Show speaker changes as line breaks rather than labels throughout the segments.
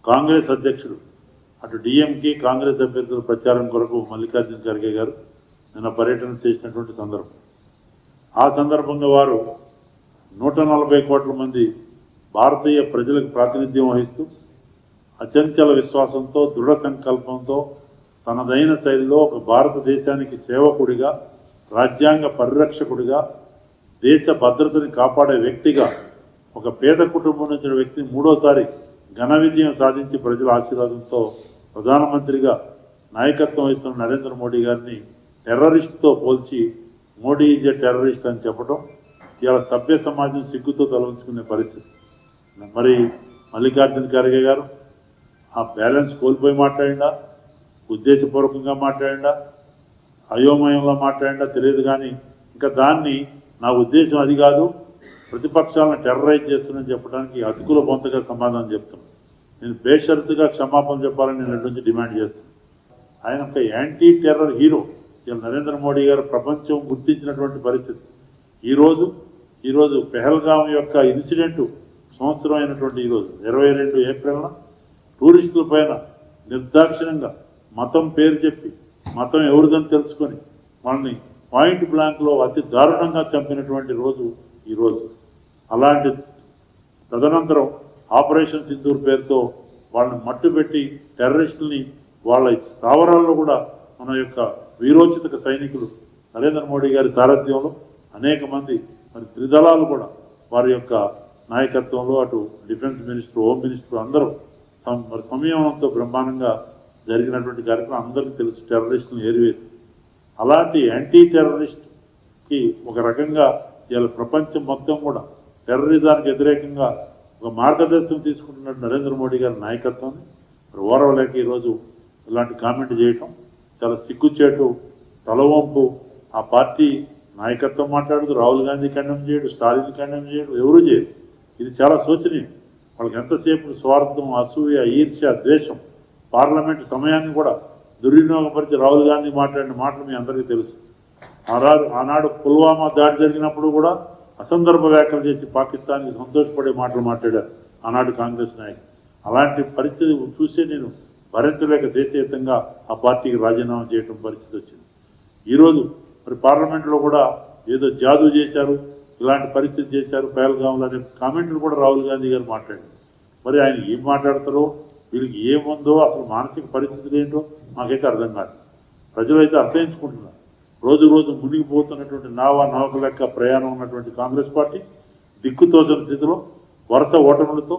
కాంగ్రెస్ అధ్యక్షుడు అటు డిఎంకి కాంగ్రెస్ అభ్యర్థుల ప్రచారం కొరకు మల్లికార్జున ఖర్గే గారు నిన్న పర్యటన చేసినటువంటి సందర్భం. ఆ సందర్భంగా వారు 140 కోట్ల మంది భారతీయ ప్రజలకు ప్రాతినిధ్యం వహిస్తూ అచంచల విశ్వాసంతో దృఢ సంకల్పంతో తనదైన శైలిలో ఒక భారతదేశానికి సేవకుడిగా, రాజ్యాంగ పరిరక్షకుడిగా, దేశ భద్రతని కాపాడే వ్యక్తిగా, ఒక పేద కుటుంబం నుంచి వ్యక్తి మూడోసారి ఘన విజయం సాధించి ప్రజల ఆశీర్వాదంతో ప్రధానమంత్రిగా నాయకత్వం వహిస్తున్న నరేంద్ర మోడీ గారిని టెర్రరిస్ట్తో పోల్చి మోడీ ఈజ్ ఏ టెర్రరిస్ట్ అని చెప్పడం ఇవాళ సభ్య సమాజం సిగ్గుతో తలవంచుకునే పరిస్థితి. మరి మల్లికార్జున ఖర్గే గారు ఆ బ్యాలెన్స్ కోల్పోయి మాట్లాడిందా, ఉద్దేశపూర్వకంగా మాట్లాడిందా, అయోమయంలో మాట్లాడిందా తెలియదు. కానీ ఇంకా దాన్ని నా ఉద్దేశం అది కాదు, ప్రతిపక్షాలను టెర్రరైజ్ చేస్తుందని చెప్పడానికి అతుకుల బొంతగా సమాధానం చెప్తున్నాను. నేను బేషరతుగా క్షమాపణ చెప్పాలని నేను నుంచి డిమాండ్ చేస్తున్నాను. ఆయన ఒక యాంటీ టెర్రర్ హీరో. ఇలా నరేంద్ర మోడీ గారు ప్రపంచం గుర్తించినటువంటి పరిస్థితి. ఈరోజు పెహల్గాం యొక్క ఇన్సిడెంట్ సంవత్సరం అయినటువంటి ఈరోజు 22 ఏప్రిల్న టూరిస్టుల పైన నిర్దాక్షిణ్యంగా మతం పేరు చెప్పి మతం ఎవరిదని తెలుసుకొని వాళ్ళని పాయింట్ బ్లాంక్లో అతి దారుణంగా చంపినటువంటి రోజు ఈరోజు. అలాంటి తదనంతరం ఆపరేషన్ సింధూర్ పేరుతో వాళ్ళని మట్టుపెట్టి టెర్రరిస్టుల్ని వాళ్ళ స్థావరాల్లో కూడా మన యొక్క వీరోచిత సైనికులు నరేంద్ర మోడీ గారి సారథ్యంలో అనేక మంది మరి త్రిదళాలు కూడా వారి యొక్క నాయకత్వంలో అటు డిఫెన్స్ మినిస్టర్, హోమ్ మినిస్టర్ అందరూ మరి సంయమనంతో బ్రహ్మాండంగా జరిగినటువంటి కార్యక్రమం అందరికీ తెలుసు. టెర్రరిస్టులను ఏరివేసి అలాంటి యాంటీ టెర్రరిస్ట్కి ఒక రకంగా ఇవాళ ప్రపంచం మొత్తం కూడా టెర్రరిజానికి వ్యతిరేకంగా ఒక మార్గదర్శనం తీసుకుంటున్న నరేంద్ర మోడీ గారి నాయకత్వాన్ని మరి ఓరవలేక ఈరోజు ఇలాంటి కామెంట్ చేయటం చాలా సిగ్గుచేటు, తలవంపు. ఆ పార్టీ నాయకత్వం మాట్లాడదు, రాహుల్ గాంధీ ఖండం చేయడు, స్టాలిన్ ఖండం చేయడు, ఎవరూ చేయరు. ఇది చాలా శోచనీయం. వాళ్ళకి ఎంతసేపు స్వార్థం, అసూయ, ఈర్ష్య, ద్వేషం. పార్లమెంట్ సమయాన్ని కూడా దుర్వినియోగపరిచి రాహుల్ గాంధీ మాట్లాడిన మాటలు మీ అందరికీ తెలుసు. ఆనాడు పుల్వామా దాడి జరిగినప్పుడు కూడా అసందర్భ వ్యాఖ్యలు చేసి పాకిస్తాన్కి సంతోషపడే మాటలు మాట్లాడారు ఆనాడు కాంగ్రెస్ నాయకులు. అలాంటి పరిస్థితి చూసే నేను భరించలేక దేశీయంగా ఆ పార్టీకి రాజీనామా చేయడం పరిస్థితి వచ్చింది. ఈరోజు మరి పార్లమెంట్లో కూడా ఏదో జాదూ చేశారు, ఇలాంటి పరిస్థితి చేశారు పహల్గాంలో అనే కామెంట్లు కూడా రాహుల్ గాంధీ గారు మాట్లాడారు. మరి ఆయన ఏం మాట్లాడతారో, వీళ్ళకి ఏముందో, అసలు మానసిక పరిస్థితులు ఏంటో మాకైతే అర్థం కాదు. ప్రజలైతే అసహించుకుంటున్నారు. రోజు మునిగిపోతున్నటువంటి నౌక లెక్క ప్రయాణం ఉన్నటువంటి కాంగ్రెస్ పార్టీ దిక్కుతోచని స్థితిలో వరుస ఓటములతో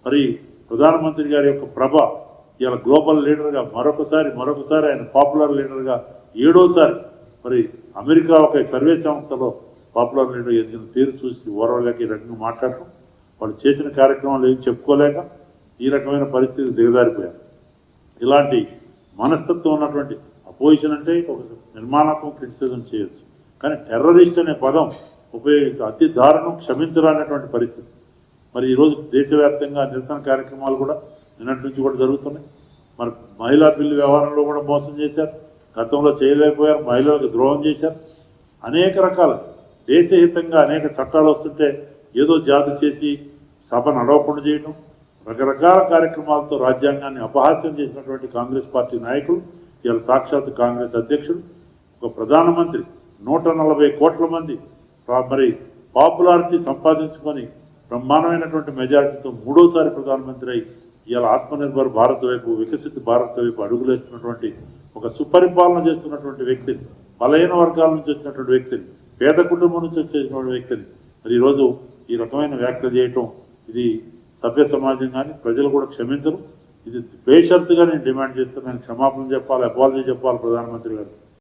మరి ప్రధానమంత్రి గారి యొక్క ప్రభ ఇలా గ్లోబల్ లీడర్గా మరొకసారి ఆయన పాపులర్ లీడర్గా 7వసారి మరి అమెరికా ఒక సర్వే సంస్థలో పాపులర్ లీడర్ ఎదిగిన తీరు చూసి ఓరవలేక ఈ రకంగా మాట్లాడటం, వాళ్ళు చేసిన కార్యక్రమాలు ఏం చెప్పుకోలేక ఈ రకమైన పరిస్థితి దిగజారిపోయారు. ఇలాంటి మనస్తత్వం ఉన్నటువంటి అపోజిషన్ అంటే ఒక నిర్మాణాత్మక క్రిటిసిజం చేయొచ్చు, కానీ టెర్రరిస్ట్ అనే పదం ఉపయోగించి అతి దారుణం, క్షమించరానటువంటి పరిస్థితి. మరి ఈరోజు దేశవ్యాప్తంగా నిరసన కార్యక్రమాలు కూడా నిన్నటి నుంచి కూడా జరుగుతున్నాయి. మరి మహిళా బిల్లు వ్యవహారంలో కూడా మోసం చేశారు, గతంలో చేయలేకపోయారు, మహిళలకు ద్రోహం చేశారు. అనేక రకాల దేశహితంగా అనేక చట్టాలు వస్తుంటే ఏదో జాతి చేసి సభ నడవకుండా చేయడం, రకరకాల కార్యక్రమాలతో రాజ్యాంగాన్ని అపహాస్యం చేసినటువంటి కాంగ్రెస్ పార్టీ నాయకులు ఇవాళ సాక్షాత్ కాంగ్రెస్ అధ్యక్షుడు, ఒక ప్రధానమంత్రి 140 కోట్ల మంది మరి పాపులారిటీ సంపాదించుకొని బ్రహ్మాండమైనటువంటి మెజారిటీతో 3వసారి ప్రధానమంత్రి అయి ఇవాళ ఆత్మనిర్భర్ భారత్ వైపు, వికసిత భారత్ వైపు అడుగులేస్తున్నటువంటి ఒక సుపరిపాలన చేస్తున్నటువంటి వ్యక్తిని, బలహీన వర్గాల నుంచి వచ్చినటువంటి వ్యక్తిని, పేద కుటుంబం నుంచి వచ్చేటువంటి వ్యక్తిని మరి ఈరోజు ఈ రకమైన వ్యాఖ్యలు చేయటం ఇది సభ్య సమాజం కానీ ప్రజలు కూడా క్షమించరు. ఇది బేషరతుగా నేను డిమాండ్ చేస్తున్నాను. క్షమాపణ చెప్పాలి, అపాలజీ చెప్పాలి ప్రధానమంత్రి గారు.